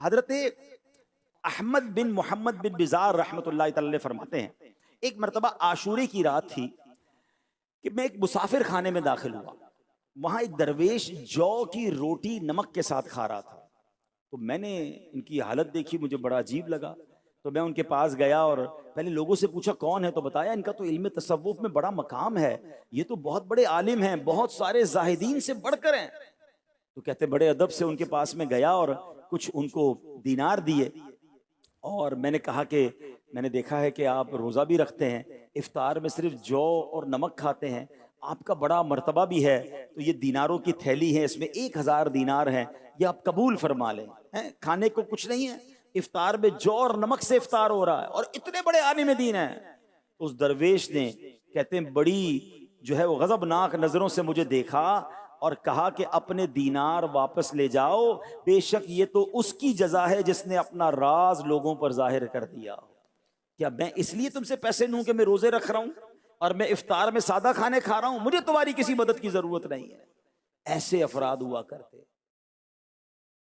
حضرت احمد بن محمد بن بزار رحمۃ اللہ تعالی فرماتے ہیں ایک مرتبہ عاشورے کی رات تھی کہ میں ایک مسافر خانے میں داخل ہوا. وہاں ایک درویش جو کی روٹی نمک کے ساتھ کھا رہا تھا. تو میں نے ان کی حالت دیکھی, مجھے بڑا عجیب لگا. تو میں ان کے پاس گیا اور پہلے لوگوں سے پوچھا کون ہے, تو بتایا ان کا تو علم تصوف میں بڑا مقام ہے, یہ تو بہت بڑے عالم ہیں, بہت سارے زاہدین سے بڑھ کر ہیں. تو کہتے بڑے ادب سے ان کے پاس میں گیا اور کچھ ان کو دینار دیے, اور میں نے کہا کہ میں نے دیکھا ہے کہ آپ روزہ بھی رکھتے ہیں, افطار میں صرف جو اور نمک کھاتے ہیں, آپ کا بڑا مرتبہ بھی ہے, تو یہ دیناروں کی تھیلی ہے, اس میں 1000 دینار ہیں, یہ آپ قبول فرما لیں. کھانے کو کچھ نہیں ہے, افطار میں جو اور نمک سے افطار ہو رہا ہے, اور اتنے بڑے عالم دین ہیں. اس درویش نے کہتے ہیں بڑی جو ہے وہ غضبناک نظروں سے مجھے دیکھا اور کہا کہ اپنے دینار واپس لے جاؤ, بے شک یہ تو اس کی جزا ہے جس نے اپنا راز لوگوں پر ظاہر کر دیا. کیا میں اس لیے تم سے پیسے لوں کہ میں روزے رکھ رہا ہوں اور میں افطار میں سادہ کھانے کھا رہا ہوں؟ مجھے تمہاری کسی مدد کی ضرورت نہیں ہے. ایسے افراد ہوا کرتے.